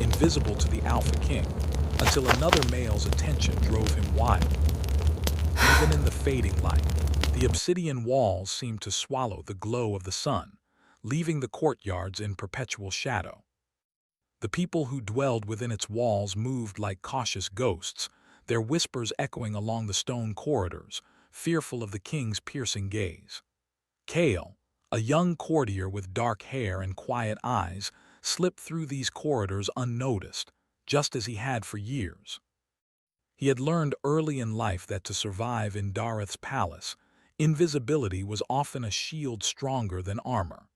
invisible to the Alpha King, until another male's attention drove him wild. Even in the fading light, the obsidian walls seemed to swallow the glow of the sun, leaving the courtyards in perpetual shadow. The people who dwelled within its walls moved like cautious ghosts, their whispers echoing along the stone corridors, fearful of the king's piercing gaze. Kale, a young courtier with dark hair and quiet eyes, slipped through these corridors unnoticed, just as he had for years. He had learned early in life that to survive in Dareth's palace, invisibility was often a shield stronger than armor.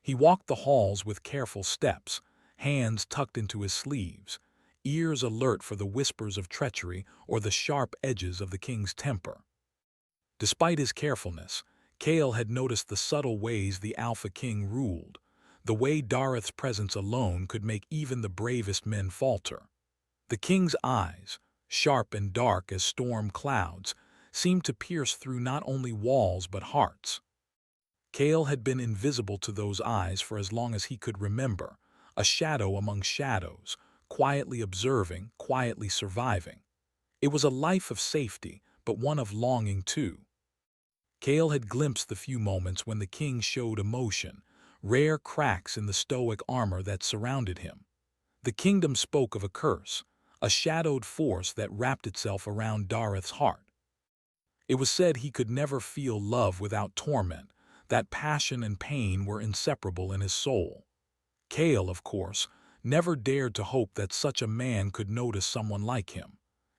He walked the halls with careful steps, hands tucked into his sleeves, ears alert for the whispers of treachery or the sharp edges of the king's temper. Despite his carefulness, Kale had noticed the subtle ways the Alpha King ruled, the way Dareth's presence alone could make even the bravest men falter. The king's eyes, sharp and dark as storm clouds, seemed to pierce through not only walls but hearts. Kale had been invisible to those eyes for as long as he could remember, a shadow among shadows, quietly observing, quietly surviving. It was a life of safety, but one of longing too. Kale had glimpsed the few moments when the king showed emotion, rare cracks in the stoic armor that surrounded him. The kingdom spoke of a curse, a shadowed force that wrapped itself around Dareth's heart. It was said he could never feel love without torment, that passion and pain were inseparable in his soul. Kale, of course, never dared to hope that such a man could notice someone like him.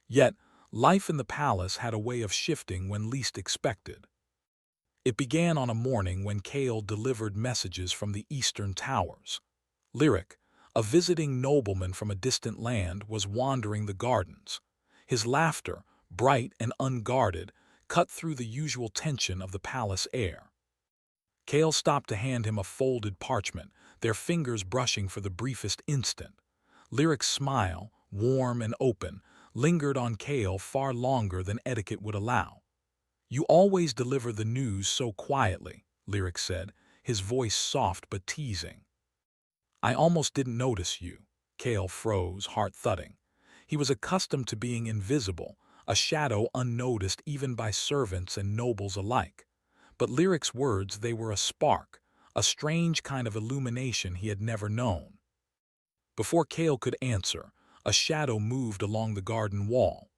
Yet, life in the palace had a way of shifting when least expected. It began on a morning when Kale delivered messages from the eastern towers. Lyric, a visiting nobleman from a distant land, was wandering the gardens. His laughter, bright and unguarded, cut through the usual tension of the palace air. Kale stopped to hand him a folded parchment, their fingers brushing for the briefest instant. Lyric's smile, warm and open, lingered on Kale far longer than etiquette would allow. "You always deliver the news so quietly," Lyric said, his voice soft but teasing. "I almost didn't notice you." Kale froze, heart thudding. He was accustomed to being invisible, a shadow unnoticed even by servants and nobles alike. But Lyric's words, they were a spark, a strange kind of illumination he had never known. Before Kale could answer, a shadow moved along the garden wall.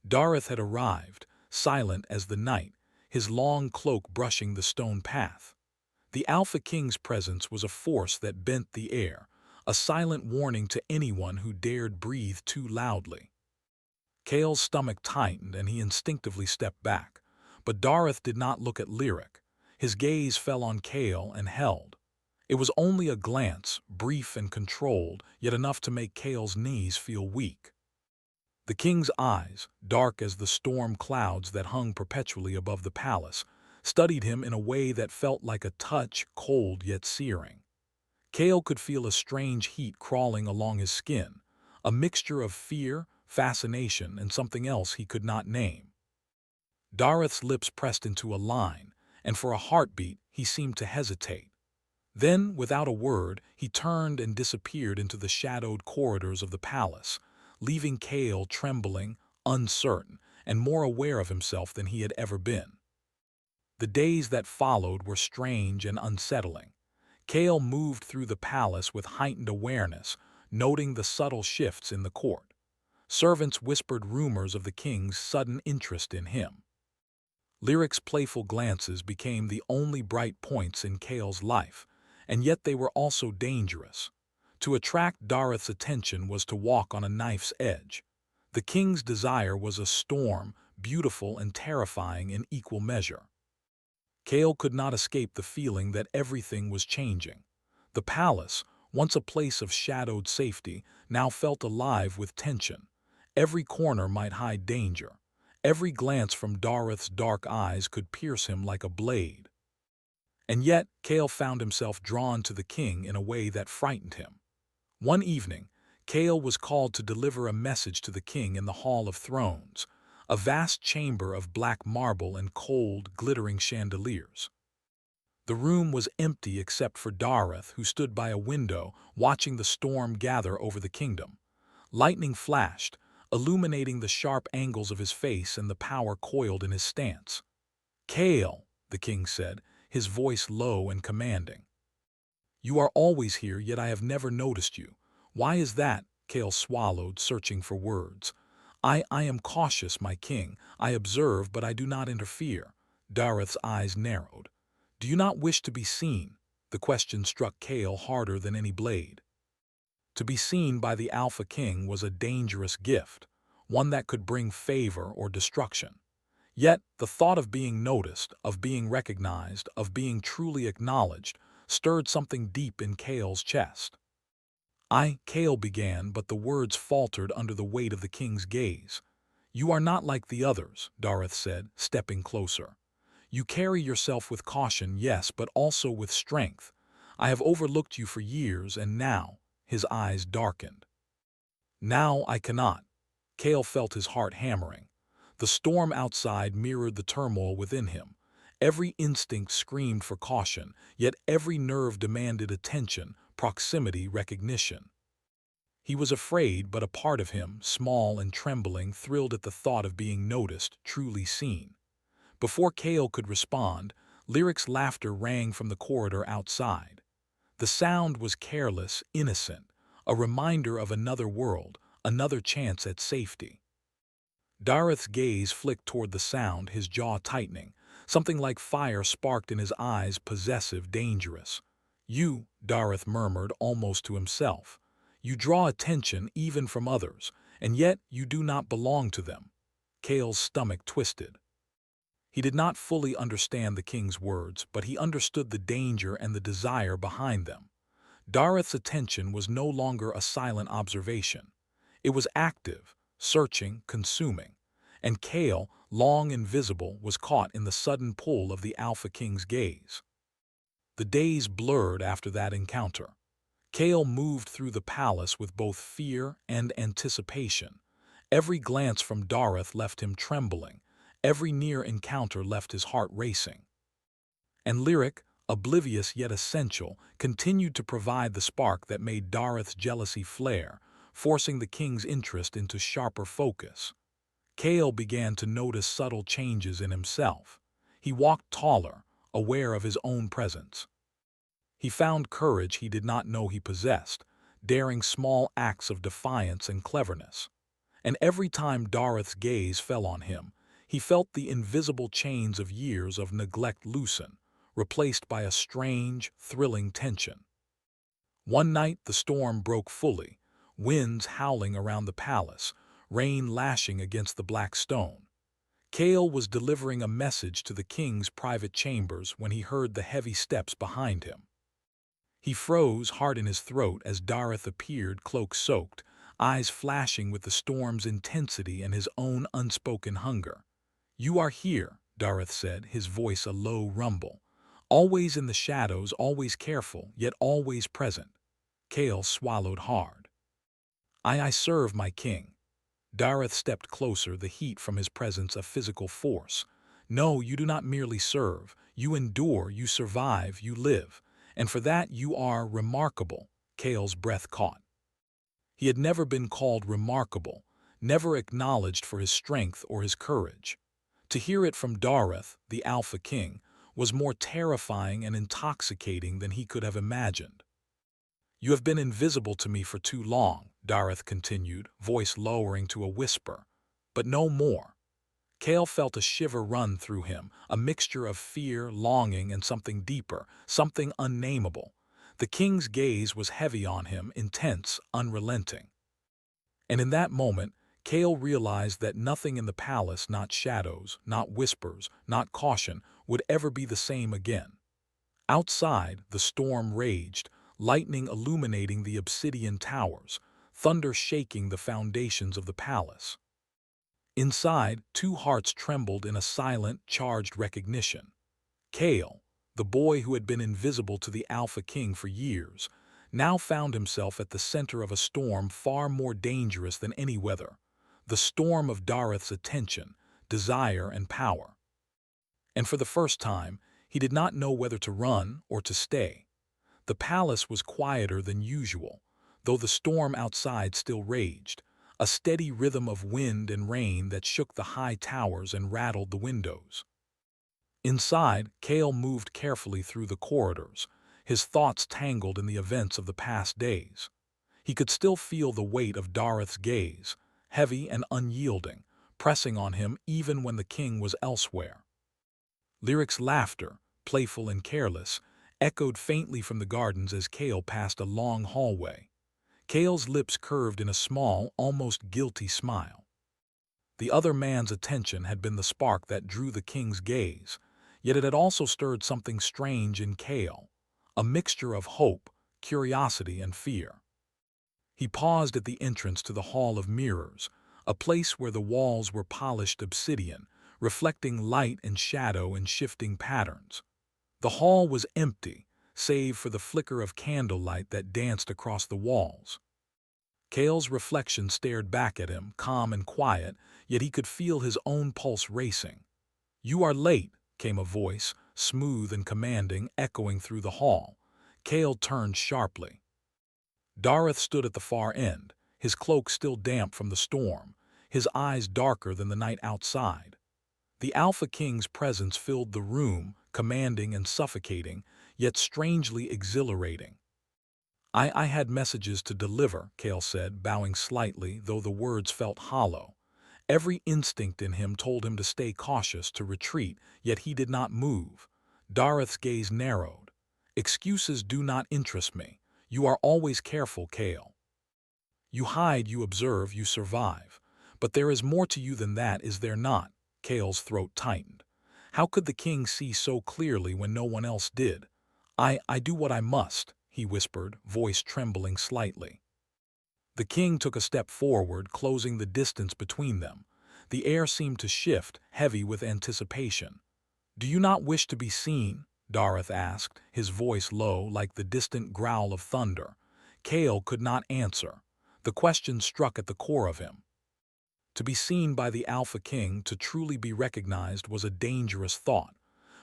Dareth had arrived, silent as the night, his long cloak brushing the stone path. The Alpha King's presence was a force that bent the air, a silent warning to anyone who dared breathe too loudly. Kale's stomach tightened and he instinctively stepped back, but Dareth did not look at Lyric. His gaze fell on Kale and held. It was only a glance, brief and controlled, yet enough to make Kale's knees feel weak. The king's eyes, dark as the storm clouds that hung perpetually above the palace, studied him in a way that felt like a touch, cold yet searing. Kale could feel a strange heat crawling along his skin, a mixture of fear, fascination, and something else he could not name. Dareth's lips pressed into a line, and for a heartbeat he seemed to hesitate. Then, without a word, he turned and disappeared into the shadowed corridors of the palace, leaving Kale trembling, uncertain, and more aware of himself than he had ever been. The days that followed were strange and unsettling. Kale moved through the palace with heightened awareness, noting the subtle shifts in the court. Servants whispered rumors of the king's sudden interest in him. Lyric's playful glances became the only bright points in Kale's life, and yet they were also dangerous. To attract Dareth's attention was to walk on a knife's edge. The king's desire was a storm, beautiful and terrifying in equal measure. Kale could not escape the feeling that everything was changing. The palace, once a place of shadowed safety, now felt alive with tension. Every corner might hide danger. Every glance from Dareth's dark eyes could pierce him like a blade. And yet, Kale found himself drawn to the king in a way that frightened him. One evening, Kale was called to deliver a message to the king in the Hall of Thrones, a vast chamber of black marble and cold, glittering chandeliers. The room was empty except for Dareth, who stood by a window, watching the storm gather over the kingdom. Lightning flashed, illuminating the sharp angles of his face and the power coiled in his stance. "Kale," the king said, his voice low and commanding. "You are always here, yet I have never noticed you. Why is that?" Kale swallowed, searching for words. I am cautious, my king. I observe, but I do not interfere." Dareth's eyes narrowed. "Do you not wish to be seen?" The question struck Kale harder than any blade. To be seen by the Alpha King was a dangerous gift, one that could bring favor or destruction. Yet the thought of being noticed, of being recognized, of being truly acknowledged, stirred something deep in Kale's chest. Kale began, but the words faltered under the weight of the king's gaze. "You are not like the others," Dareth said, stepping closer. "You carry yourself with caution, yes, but also with strength. I have overlooked you for years, and now—" his eyes darkened. "Now I cannot." Kale felt his heart hammering. The storm outside mirrored the turmoil within him. Every instinct screamed for caution, yet every nerve demanded attention, proximity, recognition. He was afraid, but a part of him, small and trembling, thrilled at the thought of being noticed, truly seen. Before Kale could respond, Lyric's laughter rang from the corridor outside. The sound was careless, innocent, a reminder of another world, another chance at safety. Dareth's gaze flicked toward the sound, his jaw tightening. Something like fire sparked in his eyes, possessive, dangerous. "You," Dareth murmured almost to himself. "You draw attention even from others, and yet you do not belong to them." Kale's stomach twisted. He did not fully understand the king's words, but he understood the danger and the desire behind them. Dareth's attention was no longer a silent observation. It was active, searching, consuming. And Kale, long invisible, was caught in the sudden pull of the Alpha King's gaze. The days blurred after that encounter. Kale moved through the palace with both fear and anticipation. Every glance from Dareth left him trembling. Every near encounter left his heart racing. And Lyric, oblivious yet essential, continued to provide the spark that made Dareth's jealousy flare, forcing the king's interest into sharper focus. Kale began to notice subtle changes in himself. He walked taller, aware of his own presence. He found courage he did not know he possessed, daring small acts of defiance and cleverness. And every time Dareth's gaze fell on him, he felt the invisible chains of years of neglect loosen, replaced by a strange, thrilling tension. One night the storm broke fully, winds howling around the palace, rain lashing against the black stone. Kale was delivering a message to the king's private chambers when he heard the heavy steps behind him. He froze, heart in his throat, as Dareth appeared, cloak-soaked, eyes flashing with the storm's intensity and his own unspoken hunger. "You are here," Dareth said, his voice a low rumble. "Always in the shadows, always careful, yet always present." Kale swallowed hard. I serve my king." Dareth stepped closer, the heat from his presence a physical force. "No, you do not merely serve. You endure, you survive, you live. And for that you are remarkable." Kale's breath caught. He had never been called remarkable, never acknowledged for his strength or his courage. To hear it from Dareth, the Alpha King, was more terrifying and intoxicating than he could have imagined. "You have been invisible to me for too long," Dareth continued, voice lowering to a whisper. "But no more." Kale felt a shiver run through him, a mixture of fear, longing, and something deeper, something unnameable. The king's gaze was heavy on him, intense, unrelenting. And in that moment, Kale realized that nothing in the palace, not shadows, not whispers, not caution, would ever be the same again. Outside, the storm raged, lightning illuminating the obsidian towers, thunder shaking the foundations of the palace. Inside, two hearts trembled in a silent, charged recognition. Kale, the boy who had been invisible to the Alpha King for years, now found himself at the center of a storm far more dangerous than any weather, the storm of Dareth's attention, desire, and power. And for the first time, He did not know whether to run or to stay. The palace was quieter than usual, though the storm outside still raged, a steady rhythm of wind and rain that shook the high towers and rattled the windows. Inside, Cale moved carefully through the corridors, his thoughts tangled in the events of the past days. He could still feel the weight of Dareth's gaze, heavy and unyielding, pressing on him even when the king was elsewhere. Lyric's laughter, playful and careless, echoed faintly from the gardens as Cale passed a long hallway. Cale's lips curved in a small, almost guilty smile. The other man's attention had been the spark that drew the king's gaze, yet it had also stirred something strange in Cale, a mixture of hope, curiosity, and fear. He paused at the entrance to the Hall of Mirrors, a place where the walls were polished obsidian, reflecting light and shadow in shifting patterns. The hall was empty, save for the flicker of candlelight that danced across the walls. Cale's reflection stared back at him, calm and quiet, yet he could feel his own pulse racing. "You are late," came a voice, smooth and commanding, echoing through the hall. Cale turned sharply. Dareth stood at the far end, his cloak still damp from the storm, his eyes darker than the night outside. The Alpha King's presence filled the room, commanding and suffocating, yet strangely exhilarating. I had messages to deliver," Cale said, bowing slightly, though the words felt hollow. Every instinct in him told him to stay cautious, to retreat, yet he did not move. Dareth's gaze narrowed. "Excuses do not interest me. You are always careful, Cale. You hide, you observe, you survive. But there is more to you than that, is there not?" Cale's throat tightened. How could the king see so clearly when no one else did? I do what I must," he whispered, voice trembling slightly. The king took a step forward, closing the distance between them. The air seemed to shift, heavy with anticipation. "Do you not wish to be seen?" Dareth asked, his voice low, like the distant growl of thunder. Cale could not answer. The question struck at the core of him. To be seen by the Alpha King, to truly be recognized, was a dangerous thought,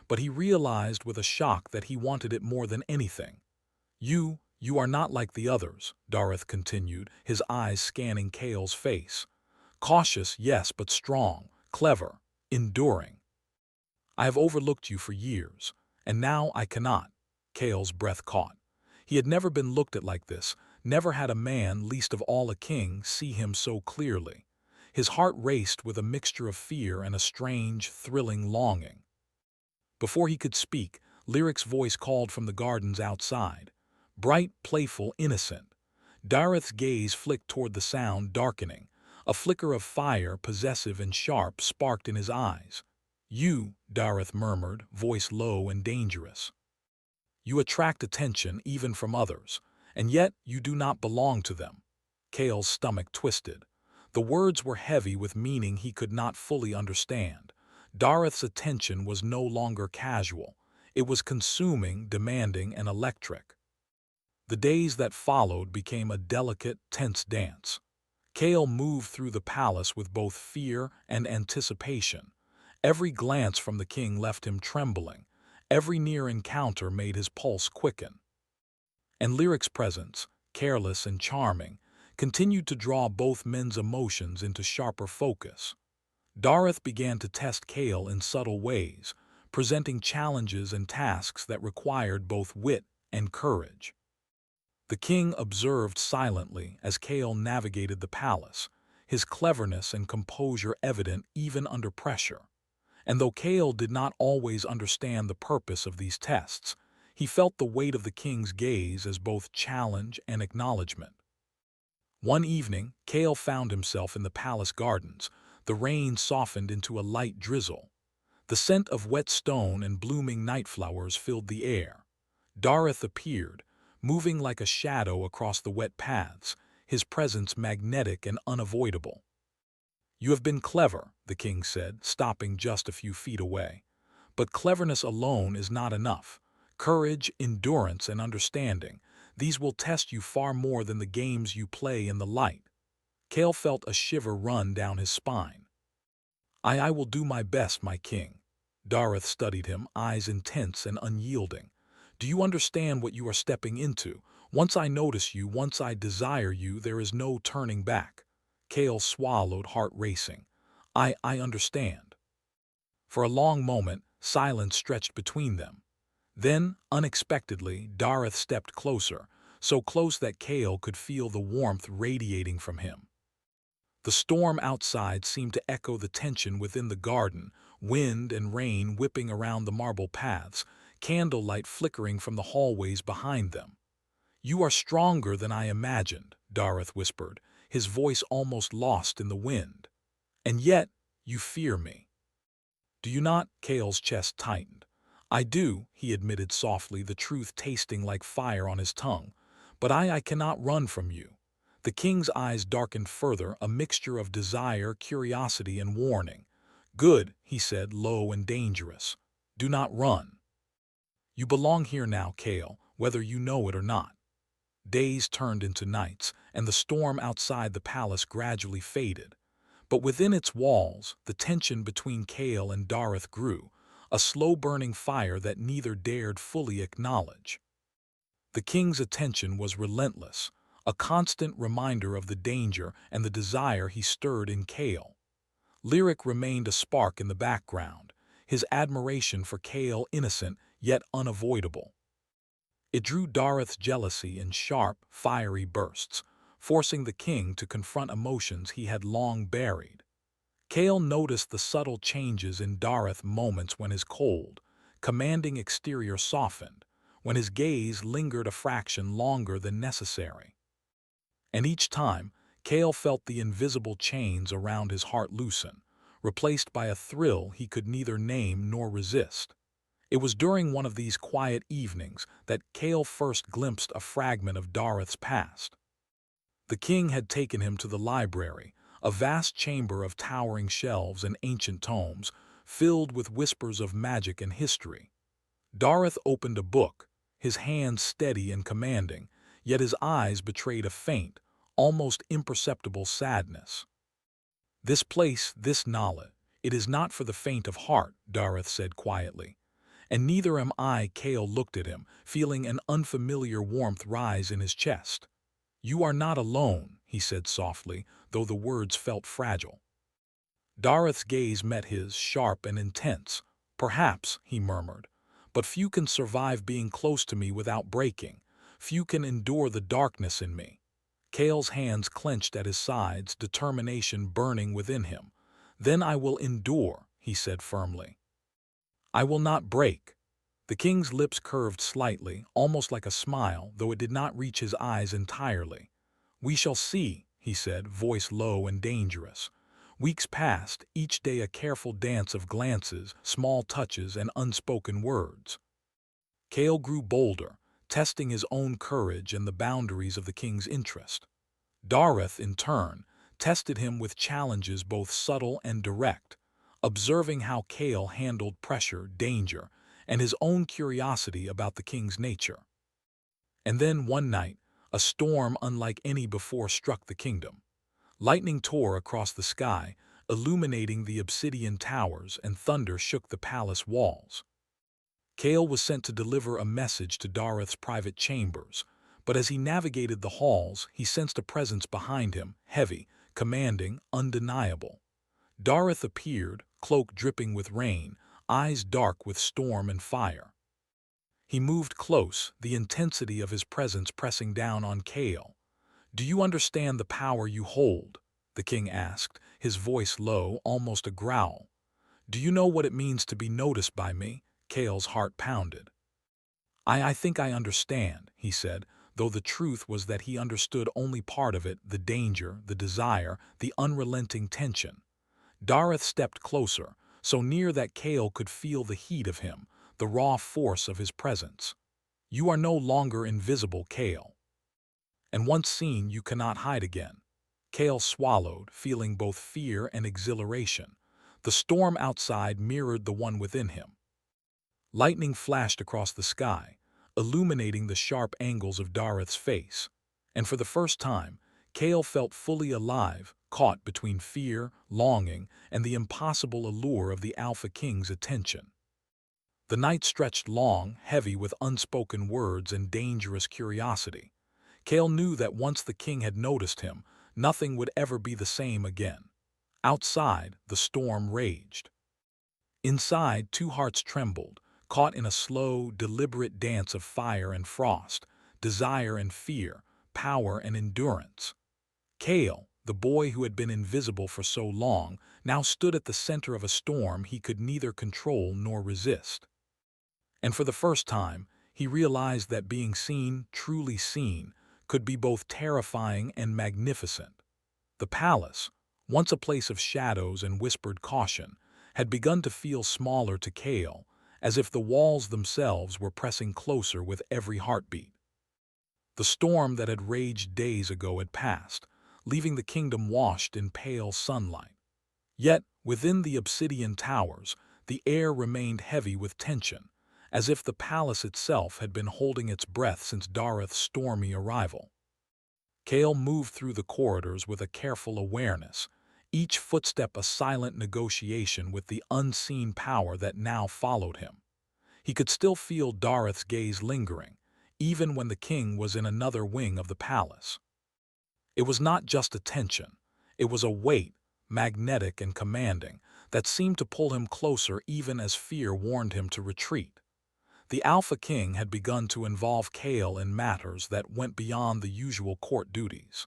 but he realized with a shock that he wanted it more than anything. You are not like the others," Dareth continued, his eyes scanning Cale's face. "Cautious, yes, but strong, clever, enduring. I have overlooked you for years, and now I cannot." Cale's breath caught. He had never been looked at like this, never had a man, least of all a king, see him so clearly. His heart raced with a mixture of fear and a strange, thrilling longing. Before he could speak, Lyric's voice called from the gardens outside. Bright, playful, innocent. Dareth's gaze flicked toward the sound, darkening. A flicker of fire, possessive and sharp, sparked in his eyes. "You," Dareth murmured, voice low and dangerous. "You attract attention even from others, and yet you do not belong to them." Cale's stomach twisted. The words were heavy with meaning he could not fully understand. Dareth's attention was no longer casual. It was consuming, demanding, and electric. The days that followed became a delicate, tense dance. Cale moved through the palace with both fear and anticipation. Every glance from the king left him trembling. Every near encounter made his pulse quicken. And Lyric's presence, careless and charming, continued to draw both men's emotions into sharper focus. Dareth began to test Cale in subtle ways, presenting challenges and tasks that required both wit and courage. The king observed silently as Cale navigated the palace, his cleverness and composure evident even under pressure. And though Cale did not always understand the purpose of these tests, he felt the weight of the king's gaze as both challenge and acknowledgement. One evening, Cale found himself in the palace gardens. The rain softened into a light drizzle. The scent of wet stone and blooming night flowers filled the air. Dareth appeared, moving like a shadow across the wet paths, his presence magnetic and unavoidable. "You have been clever," the king said, stopping just a few feet away. "But cleverness alone is not enough. Courage, endurance, and understanding, these will test you far more than the games you play in the light." Cale felt a shiver run down his spine. I will do my best, my king." Dareth studied him, eyes intense and unyielding. Do you understand what you are stepping into? Once I notice you, once I desire you, there is no turning back. Kale swallowed, heart racing. I understand. For a long moment, silence stretched between them. Then, unexpectedly, Dareth stepped closer, so close that Kale could feel the warmth radiating from him. The storm outside seemed to echo the tension within the garden, wind and rain whipping around the marble paths, candlelight flickering from the hallways behind them. You are stronger than I imagined, Dareth whispered, his voice almost lost in the wind. And yet, you fear me. Do you not? Kale's chest tightened. I do, he admitted softly, the truth tasting like fire on his tongue. But I cannot run from you. The king's eyes darkened further, a mixture of desire, curiosity, and warning. Good, he said, low and dangerous. Do not run. You belong here now, Kale, whether you know it or not. Days turned into nights, and the storm outside the palace gradually faded. But within its walls, the tension between Kale and Dareth grew, a slow-burning fire that neither dared fully acknowledge. The king's attention was relentless, a constant reminder of the danger and the desire he stirred in Kale. Lyric remained a spark in the background, his admiration for Kale innocent yet unavoidable. It drew Dareth's jealousy in sharp, fiery bursts, forcing the king to confront emotions he had long buried. Kale noticed the subtle changes in Dareth, moments when his cold, commanding exterior softened, when his gaze lingered a fraction longer than necessary. And each time, Kale felt the invisible chains around his heart loosen, replaced by a thrill he could neither name nor resist. It was during one of these quiet evenings that Kale first glimpsed a fragment of Dareth's past. The king had taken him to the library, a vast chamber of towering shelves and ancient tomes, filled with whispers of magic and history. Dareth opened a book, his hands steady and commanding, yet his eyes betrayed a faint, almost imperceptible sadness. This place, this knowledge, it is not for the faint of heart, Dareth said quietly. And neither am I. Kale looked at him, feeling an unfamiliar warmth rise in his chest. You are not alone, he said softly, though the words felt fragile. Dareth's gaze met his, sharp and intense. Perhaps, he murmured, but few can survive being close to me without breaking. Few can endure the darkness in me. Kale's hands clenched at his sides, determination burning within him. Then I will endure, he said firmly. I will not break. The king's lips curved slightly, almost like a smile, though it did not reach his eyes entirely. We shall see, he said, voice low and dangerous. Weeks passed, each day a careful dance of glances, small touches, and unspoken words. Kale grew bolder, testing his own courage and the boundaries of the king's interest. Dareth, in turn, tested him with challenges both subtle and direct, observing how Kale handled pressure, danger, and his own curiosity about the king's nature. And then one night, a storm unlike any before struck the kingdom. Lightning tore across the sky, illuminating the obsidian towers, and thunder shook the palace walls. Kale was sent to deliver a message to Dareth's private chambers, but as he navigated the halls, he sensed a presence behind him, heavy, commanding, undeniable. Dareth appeared, cloak dripping with rain, eyes dark with storm and fire. He moved close, the intensity of his presence pressing down on Kale. Do you understand the power you hold? The king asked, his voice low, almost a growl. Do you know what it means to be noticed by me? Kale's heart pounded. I think I understand, he said, though the truth was that he understood only part of it, the danger, the desire, the unrelenting tension. Dareth stepped closer, so near that Kale could feel the heat of him, the raw force of his presence. You are no longer invisible, Kale. And once seen, you cannot hide again. Kale swallowed, feeling both fear and exhilaration. The storm outside mirrored the one within him. Lightning flashed across the sky, illuminating the sharp angles of Dareth's face. And for the first time, Kale felt fully alive, caught between fear, longing, and the impossible allure of the Alpha King's attention. The night stretched long, heavy with unspoken words and dangerous curiosity. Cale knew that once the king had noticed him, nothing would ever be the same again. Outside, the storm raged. Inside, two hearts trembled, caught in a slow, deliberate dance of fire and frost, desire and fear, power and endurance. Cale, the boy who had been invisible for so long, now stood at the center of a storm he could neither control nor resist. And for the first time, he realized that being seen, truly seen, could be both terrifying and magnificent. The palace, once a place of shadows and whispered caution, had begun to feel smaller to Cale, as if the walls themselves were pressing closer with every heartbeat. The storm that had raged days ago had passed, leaving the kingdom washed in pale sunlight. Yet, within the obsidian towers, the air remained heavy with tension, as if the palace itself had been holding its breath since Dareth's stormy arrival. Cale moved through the corridors with a careful awareness, each footstep a silent negotiation with the unseen power that now followed him. He could still feel Dareth's gaze lingering, even when the king was in another wing of the palace. It was not just a tension, it was a weight, magnetic and commanding, that seemed to pull him closer even as fear warned him to retreat. The Alpha King had begun to involve Cale in matters that went beyond the usual court duties.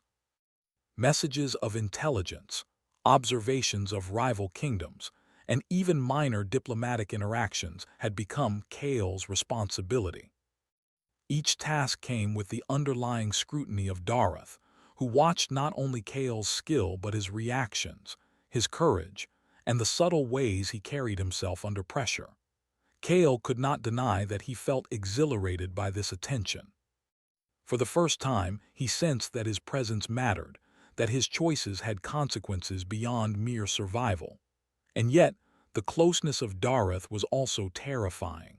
Messages of intelligence, observations of rival kingdoms, and even minor diplomatic interactions had become Cale's responsibility. Each task came with the underlying scrutiny of Dareth, who watched not only Cale's skill but his reactions, his courage, and the subtle ways he carried himself under pressure. Cale could not deny that he felt exhilarated by this attention. For the first time, he sensed that his presence mattered, that his choices had consequences beyond mere survival. And yet, the closeness of Dareth was also terrifying.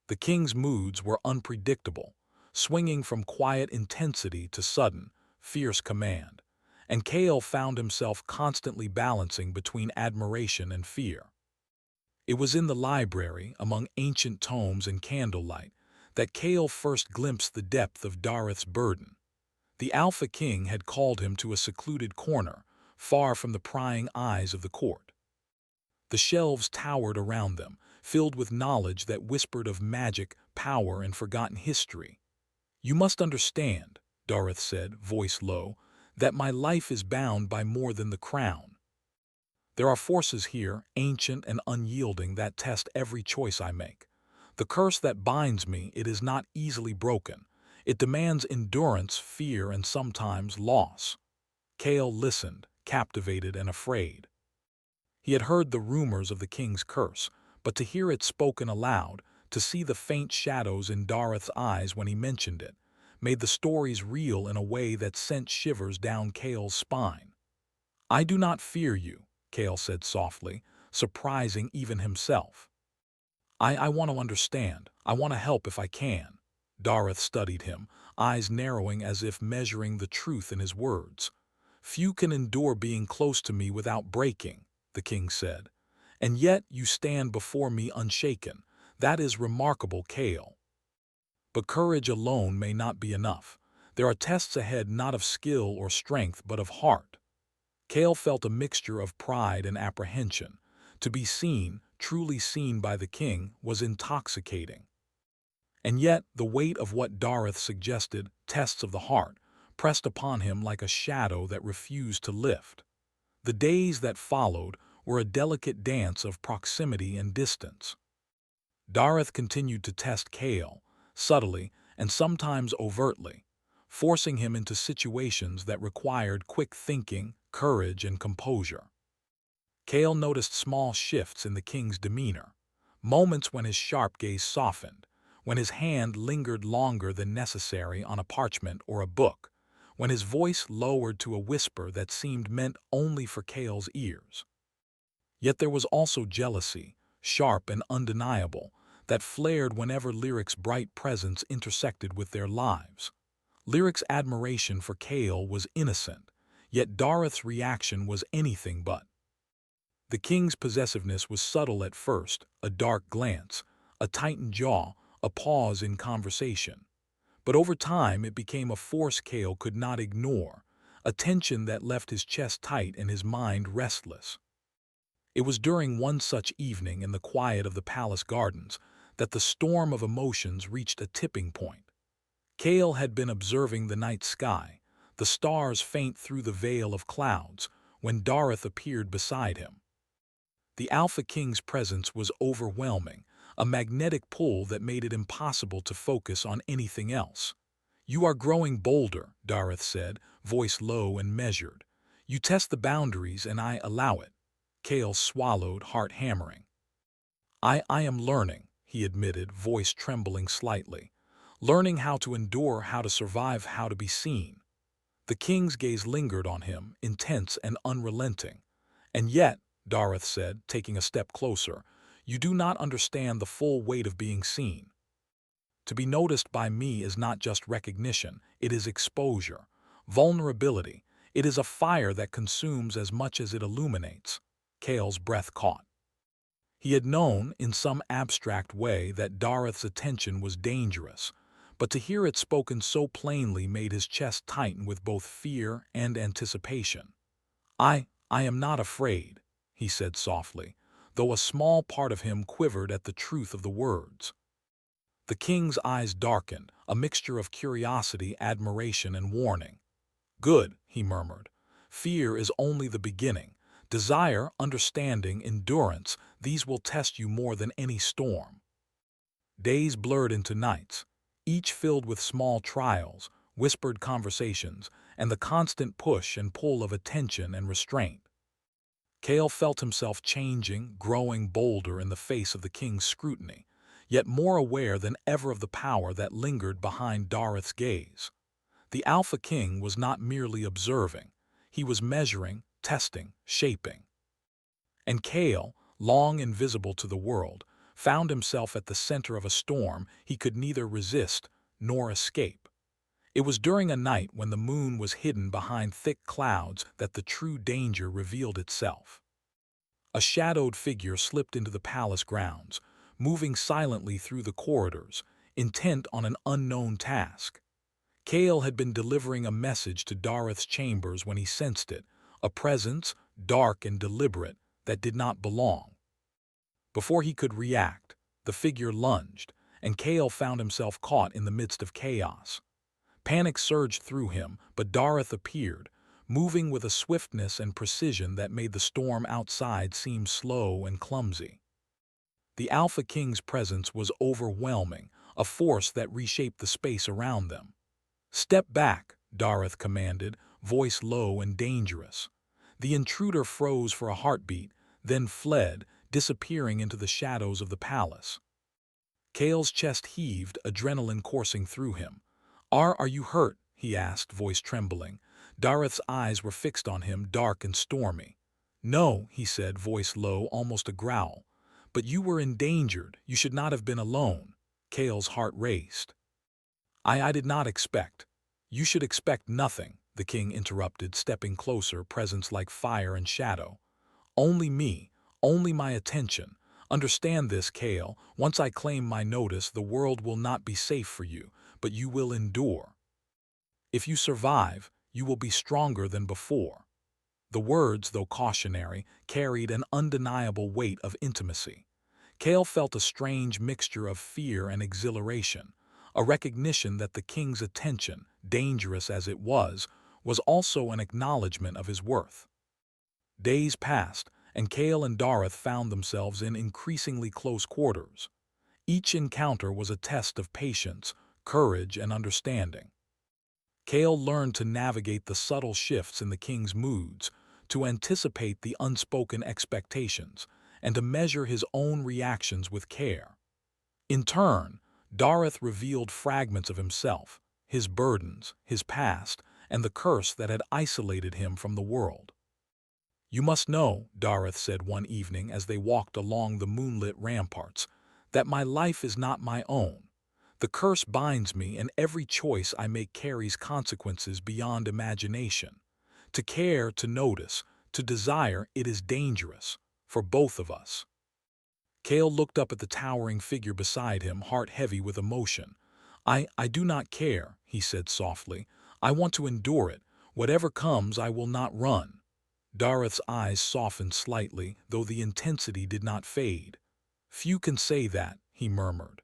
The king's moods were unpredictable, swinging from quiet intensity to sudden, fierce command, and Cale found himself constantly balancing between admiration and fear. It was in the library, among ancient tomes and candlelight, that Cale first glimpsed the depth of Dareth's burden. The Alpha King had called him to a secluded corner, far from the prying eyes of the court. The shelves towered around them, filled with knowledge that whispered of magic, power, and forgotten history. "You must understand," Dareth said, voice low, "that my life is bound by more than the crown. There are forces here, ancient and unyielding, that test every choice I make. The curse that binds me, it is not easily broken. It demands endurance, fear, and sometimes loss." Cale listened, captivated and afraid. He had heard the rumors of the king's curse, but to hear it spoken aloud, to see the faint shadows in Dareth's eyes when he mentioned it, made the stories real in a way that sent shivers down Cale's spine. "I do not fear you," Cale said softly, surprising even himself. I want to understand. I want to help if I can." Dareth studied him, eyes narrowing as if measuring the truth in his words. "Few can endure being close to me without breaking," the king said. "And yet you stand before me unshaken. That is remarkable, Cale. But courage alone may not be enough. There are tests ahead, not of skill or strength, but of heart." Cale felt a mixture of pride and apprehension. To be seen, truly seen by the king, was intoxicating. And yet, the weight of what Dareth suggested, tests of the heart, pressed upon him like a shadow that refused to lift. The days that followed were a delicate dance of proximity and distance. Dareth continued to test Cale, subtly and sometimes overtly, forcing him into situations that required quick thinking, courage, and composure. Cale noticed small shifts in the king's demeanor, moments when his sharp gaze softened, when his hand lingered longer than necessary on a parchment or a book, when his voice lowered to a whisper that seemed meant only for Cale's ears. Yet there was also jealousy, sharp and undeniable, that flared whenever Lyric's bright presence intersected with their lives. Lyric's admiration for Cale was innocent, yet Dareth's reaction was anything but. The king's possessiveness was subtle at first, a dark glance, a tightened jaw, a pause in conversation. But over time it became a force Kale could not ignore, a tension that left his chest tight and his mind restless. It was during one such evening in the quiet of the palace gardens that the storm of emotions reached a tipping point. Kale had been observing the night sky, the stars faint through the veil of clouds, when Dareth appeared beside him. The Alpha King's presence was overwhelming, a magnetic pull that made it impossible to focus on anything else. "You are growing bolder," Dareth said, voice low and measured. "You test the boundaries and I allow it." Kale swallowed, heart hammering. I am learning," he admitted, voice trembling slightly. "Learning how to endure, how to survive, how to be seen." The king's gaze lingered on him, intense and unrelenting. "And yet," Dareth said, taking a step closer, "you do not understand the full weight of being seen. To be noticed by me is not just recognition, it is exposure, vulnerability. It is a fire that consumes as much as it illuminates." Kale's breath caught. He had known, in some abstract way, that Dareth's attention was dangerous, but to hear it spoken so plainly made his chest tighten with both fear and anticipation. I am not afraid," he said softly, though a small part of him quivered at the truth of the words. The king's eyes darkened, a mixture of curiosity, admiration, and warning. "Good," he murmured. "Fear is only the beginning. Desire, understanding, endurance, these will test you more than any storm." Days blurred into nights, each filled with small trials, whispered conversations, and the constant push and pull of attention and restraint. Kale felt himself changing, growing bolder in the face of the king's scrutiny, yet more aware than ever of the power that lingered behind Dareth's gaze. The Alpha King was not merely observing, he was measuring, testing, shaping. And Kale, long invisible to the world, found himself at the center of a storm he could neither resist nor escape. It was during a night when the moon was hidden behind thick clouds that the true danger revealed itself. A shadowed figure slipped into the palace grounds, moving silently through the corridors, intent on an unknown task. Kale had been delivering a message to Dareth's chambers when he sensed it, a presence, dark and deliberate, that did not belong. Before he could react, the figure lunged, and Kale found himself caught in the midst of chaos. Panic surged through him, but Dareth appeared, moving with a swiftness and precision that made the storm outside seem slow and clumsy. The Alpha King's presence was overwhelming, a force that reshaped the space around them. "Step back," Dareth commanded, voice low and dangerous. The intruder froze for a heartbeat, then fled, disappearing into the shadows of the palace. Kale's chest heaved, adrenaline coursing through him. Are you hurt?" he asked, voice trembling. Dareth's eyes were fixed on him, dark and stormy. "No," he said, voice low, almost a growl. "But you were endangered. You should not have been alone." Kale's heart raced. I did not expect." "You should expect nothing," the king interrupted, stepping closer, presence like fire and shadow. "Only me, only my attention. Understand this, Kale. Once I claim my notice, the world will not be safe for you, but you will endure. If you survive, you will be stronger than before." The words, though cautionary, carried an undeniable weight of intimacy. Kale felt a strange mixture of fear and exhilaration, a recognition that the king's attention, dangerous as it was also an acknowledgement of his worth. Days passed, and Kale and Dareth found themselves in increasingly close quarters. Each encounter was a test of patience, courage, and understanding. Kale learned to navigate the subtle shifts in the king's moods, to anticipate the unspoken expectations, and to measure his own reactions with care. In turn, Dareth revealed fragments of himself, his burdens, his past, and the curse that had isolated him from the world. "You must know," Dareth said one evening as they walked along the moonlit ramparts, "that my life is not my own. The curse binds me, and every choice I make carries consequences beyond imagination. To care, to notice, to desire, it is dangerous, for both of us." Kale looked up at the towering figure beside him, heart heavy with emotion. I do not care, he said softly. I want to endure it. Whatever comes, I will not run. Dareth's eyes softened slightly, though the intensity did not fade. Few can say that, he murmured.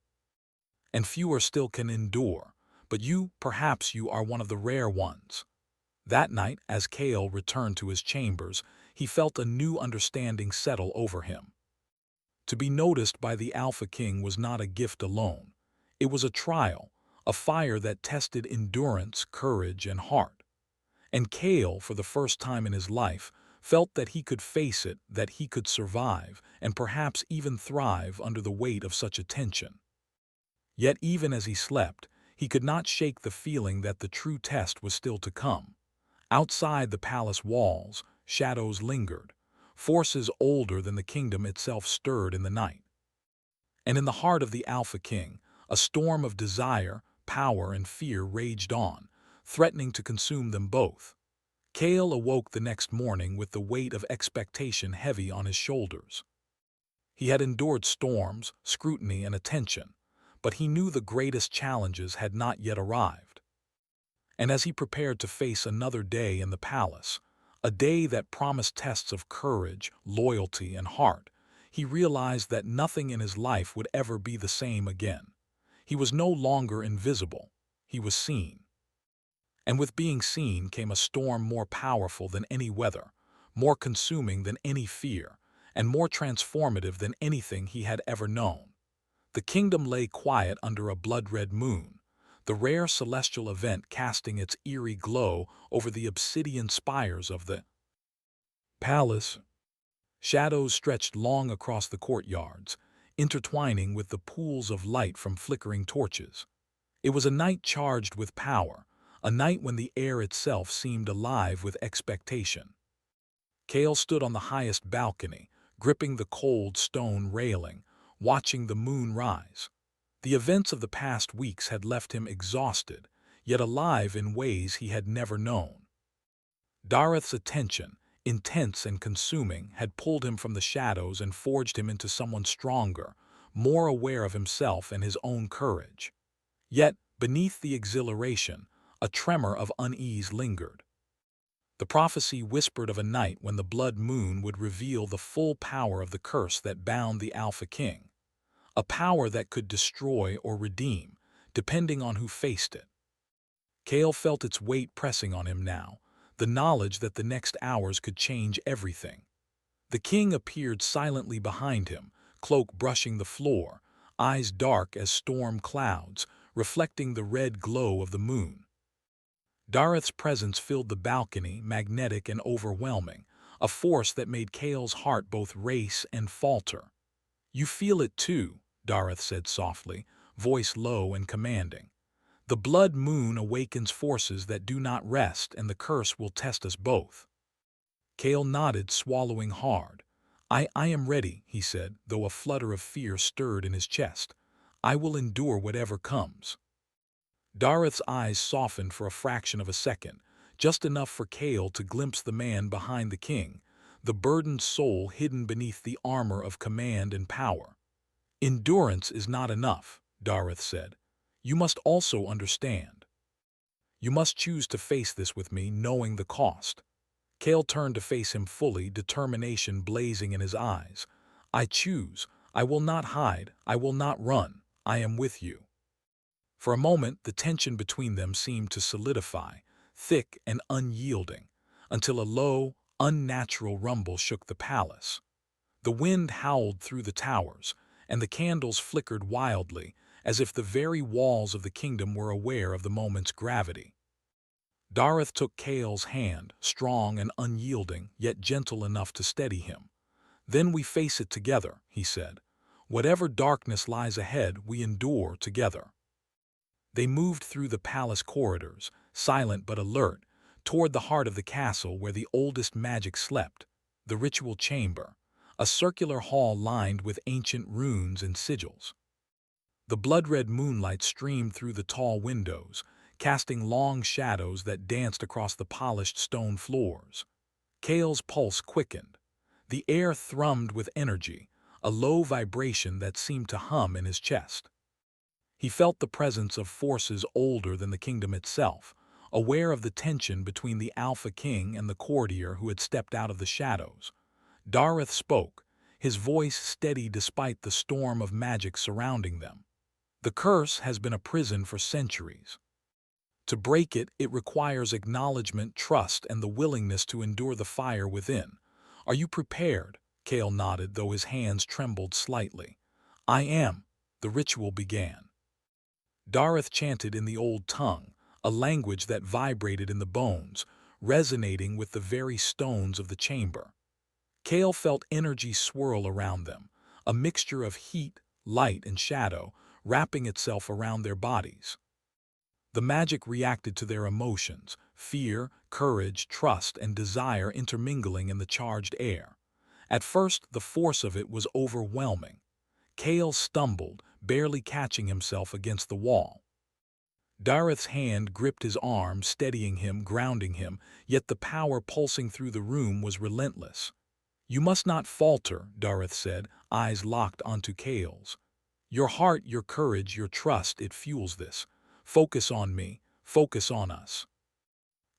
And fewer still can endure. But you, perhaps you are one of the rare ones. That night, as Kale returned to his chambers, he felt a new understanding settle over him. To be noticed by the Alpha King was not a gift alone. It was a trial, a fire that tested endurance, courage, and heart. And Kale, for the first time in his life, felt that he could face it, that he could survive, and perhaps even thrive under the weight of such attention. Yet even as he slept, he could not shake the feeling that the true test was still to come. Outside the palace walls, shadows lingered. Forces older than the kingdom itself stirred in the night. And in the heart of the Alpha King, a storm of desire, power, and fear raged on, threatening to consume them both. Kale awoke the next morning with the weight of expectation heavy on his shoulders. He had endured storms, scrutiny, and attention, but he knew the greatest challenges had not yet arrived. And as he prepared to face another day in the palace, a day that promised tests of courage, loyalty, and heart, he realized that nothing in his life would ever be the same again. He was no longer invisible. He was seen. And with being seen came a storm more powerful than any weather, more consuming than any fear, and more transformative than anything he had ever known. The kingdom lay quiet under a blood-red moon, the rare celestial event casting its eerie glow over the obsidian spires of the palace. Shadows stretched long across the courtyards, intertwining with the pools of light from flickering torches. It was a night charged with power, a night when the air itself seemed alive with expectation. Kale stood on the highest balcony, gripping the cold stone railing, watching the moon rise. The events of the past weeks had left him exhausted, yet alive in ways he had never known. Dareth's attention, intense and consuming, had pulled him from the shadows and forged him into someone stronger, more aware of himself and his own courage. Yet, beneath the exhilaration, a tremor of unease lingered. The prophecy whispered of a night when the blood moon would reveal the full power of the curse that bound the Alpha King, a power that could destroy or redeem, depending on who faced it. Kale felt its weight pressing on him now, the knowledge that the next hours could change everything. The king appeared silently behind him, cloak brushing the floor, eyes dark as storm clouds, reflecting the red glow of the moon. Dareth's presence filled the balcony, magnetic and overwhelming, a force that made Kale's heart both race and falter. "You feel it too," Dareth said softly, voice low and commanding. "The blood moon awakens forces that do not rest, and the curse will test us both." Kale nodded, swallowing hard. I am ready," he said, though a flutter of fear stirred in his chest. "I will endure whatever comes." Dareth's eyes softened for a fraction of a second, just enough for Kale to glimpse the man behind the king, the burdened soul hidden beneath the armor of command and power. "Endurance is not enough," Dareth said. "You must also understand. You must choose to face this with me, knowing the cost." Kale turned to face him fully, determination blazing in his eyes. "I choose. I will not hide. I will not run. I am with you." For a moment, the tension between them seemed to solidify, thick and unyielding, until a low, unnatural rumble shook the palace. The wind howled through the towers, and the candles flickered wildly, as if the very walls of the kingdom were aware of the moment's gravity. Dareth took Kale's hand, strong and unyielding, yet gentle enough to steady him. "Then we face it together," he said. "Whatever darkness lies ahead, we endure together." They moved through the palace corridors, silent but alert, toward the heart of the castle where the oldest magic slept, the ritual chamber, a circular hall lined with ancient runes and sigils. The blood-red moonlight streamed through the tall windows, casting long shadows that danced across the polished stone floors. Kale's pulse quickened. The air thrummed with energy, a low vibration that seemed to hum in his chest. He felt the presence of forces older than the kingdom itself, aware of the tension between the Alpha King and the courtier who had stepped out of the shadows. Dareth spoke, his voice steady despite the storm of magic surrounding them. The curse has been a prison for centuries. To break it, it requires acknowledgement, trust, and the willingness to endure the fire within. Are you prepared? Kale nodded, though his hands trembled slightly. I am. The ritual began. Dareth chanted in the old tongue, a language that vibrated in the bones, resonating with the very stones of the chamber. Kale felt energy swirl around them, a mixture of heat, light, and shadow, wrapping itself around their bodies. The magic reacted to their emotions, fear, courage, trust, and desire intermingling in the charged air. At first, the force of it was overwhelming. Kale stumbled, barely catching himself against the wall. Dareth's hand gripped his arm, steadying him, grounding him, yet the power pulsing through the room was relentless. You must not falter, Dareth said, eyes locked onto Kale's. Your heart, your courage, your trust, it fuels this. Focus on me, focus on us.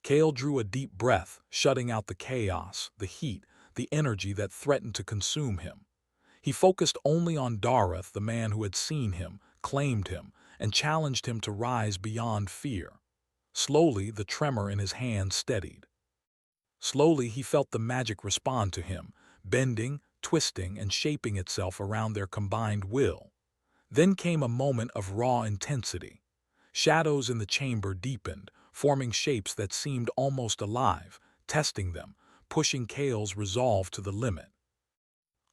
Kale drew a deep breath, shutting out the chaos, the heat, the energy that threatened to consume him. He focused only on Dareth, the man who had seen him, claimed him, and challenged him to rise beyond fear. Slowly, the tremor in his hand steadied. Slowly, he felt the magic respond to him, bending, twisting, and shaping itself around their combined will. Then came a moment of raw intensity. Shadows in the chamber deepened, forming shapes that seemed almost alive, testing them, pushing Kale's resolve to the limit.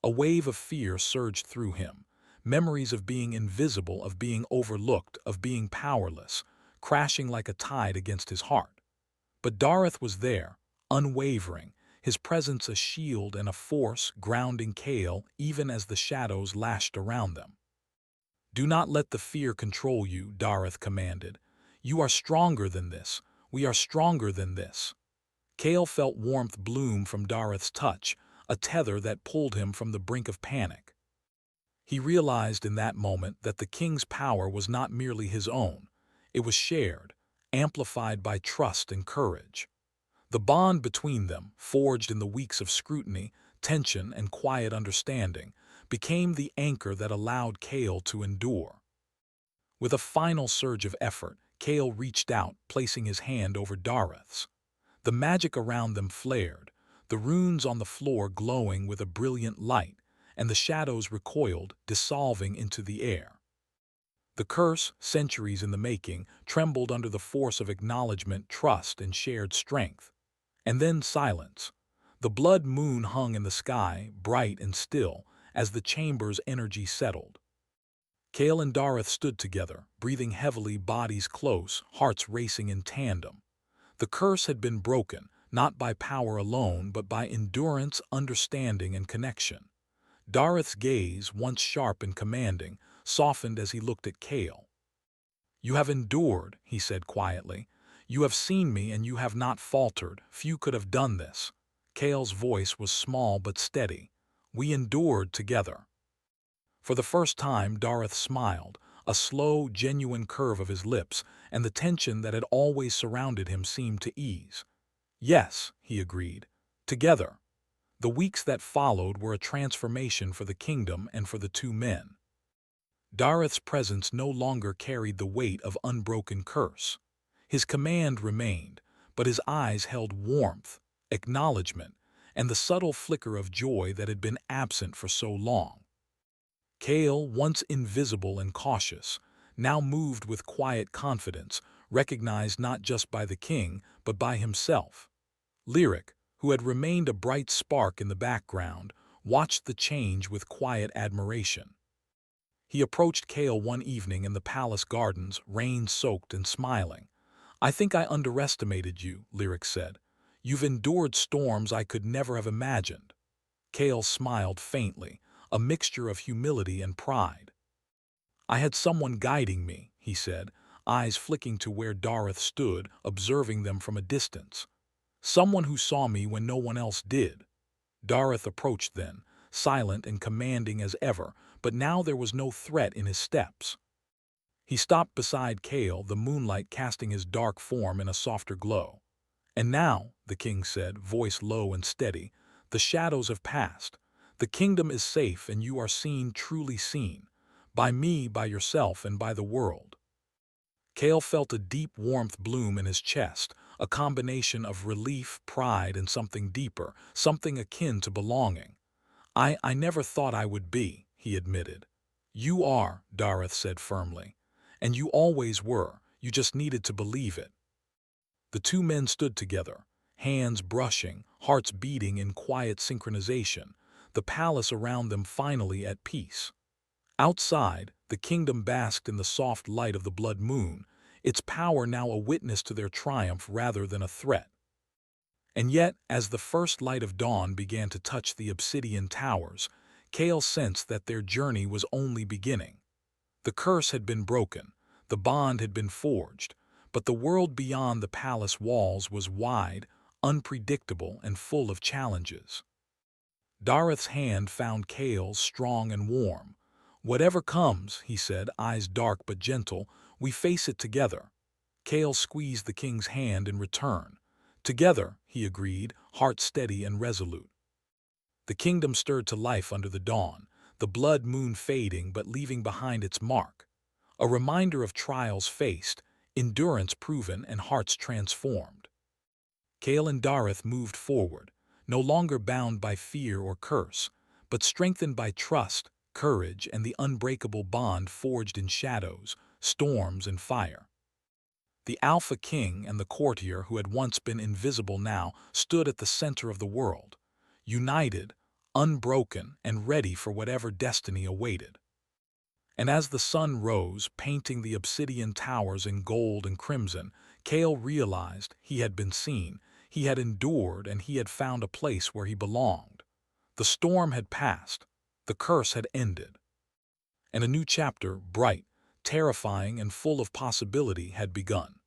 A wave of fear surged through him, memories of being invisible, of being overlooked, of being powerless, crashing like a tide against his heart. But Dareth was there, unwavering, his presence a shield and a force grounding Kale even as the shadows lashed around them. Do not let the fear control you, Dareth commanded. You are stronger than this. We are stronger than this. Kale felt warmth bloom from Dareth's touch, a tether that pulled him from the brink of panic. He realized in that moment that the king's power was not merely his own. It was shared, amplified by trust and courage. The bond between them, forged in the weeks of scrutiny, tension, and quiet understanding, became the anchor that allowed Kale to endure. With a final surge of effort, Kale reached out, placing his hand over Dareth's. The magic around them flared, the runes on the floor glowing with a brilliant light, and the shadows recoiled, dissolving into the air. The curse, centuries in the making, trembled under the force of acknowledgement, trust, and shared strength. And then silence. The blood moon hung in the sky, bright and still, as the chamber's energy settled. Kale and Dareth stood together, breathing heavily, bodies close, hearts racing in tandem. The curse had been broken, not by power alone, but by endurance, understanding, and connection. Dareth's gaze, once sharp and commanding, softened as he looked at Kale. You have endured, he said quietly. You have seen me and you have not faltered. Few could have done this. Kale's voice was small but steady. We endured together. For the first time, Dareth smiled, a slow, genuine curve of his lips, and the tension that had always surrounded him seemed to ease. Yes, he agreed. Together. The weeks that followed were a transformation for the kingdom and for the two men. Dareth's presence no longer carried the weight of unbroken curse. His command remained, but his eyes held warmth, acknowledgement, and the subtle flicker of joy that had been absent for so long. Kale, once invisible and cautious, now moved with quiet confidence, recognized not just by the king, but by himself. Lyric, who had remained a bright spark in the background, watched the change with quiet admiration. He approached Kale one evening in the palace gardens, rain-soaked and smiling. I think I underestimated you, Lyric said. You've endured storms I could never have imagined. Kale smiled faintly, a mixture of humility and pride. I had someone guiding me, he said, eyes flicking to where Dareth stood, observing them from a distance. Someone who saw me when no one else did. Dareth approached then, silent and commanding as ever, but now there was no threat in his steps. He stopped beside Kale, the moonlight casting his dark form in a softer glow. "And now," the king said, voice low and steady, "the shadows have passed. The kingdom is safe and you are seen, truly seen. By me, by yourself, and by the world." Kale felt a deep warmth bloom in his chest, a combination of relief, pride, and something deeper, something akin to belonging. I never thought I would be," he admitted. "You are," Dareth said firmly. "And you always were, you just needed to believe it." The two men stood together, hands brushing, hearts beating in quiet synchronization, the palace around them finally at peace. Outside, the kingdom basked in the soft light of the blood moon, its power now a witness to their triumph rather than a threat. And yet, as the first light of dawn began to touch the obsidian towers, Kale sensed that their journey was only beginning. The curse had been broken, the bond had been forged, but the world beyond the palace walls was wide, unpredictable, and full of challenges. Dareth's hand found Kale's, strong and warm. "Whatever comes," he said, eyes dark but gentle, "we face it together." Kale squeezed the king's hand in return. "Together," he agreed, heart steady and resolute. The kingdom stirred to life under the dawn, the blood moon fading but leaving behind its mark. A reminder of trials faced, endurance proven, and hearts transformed. Kale and Dareth moved forward, no longer bound by fear or curse, but strengthened by trust, courage, and the unbreakable bond forged in shadows, storms, and fire. The Alpha King and the courtier who had once been invisible now stood at the center of the world, united, unbroken, and ready for whatever destiny awaited. And as the sun rose, painting the obsidian towers in gold and crimson, Kale realized he had been seen, he had endured, and he had found a place where he belonged. The storm had passed, the curse had ended, and a new chapter, bright, terrifying, and full of possibility, had begun.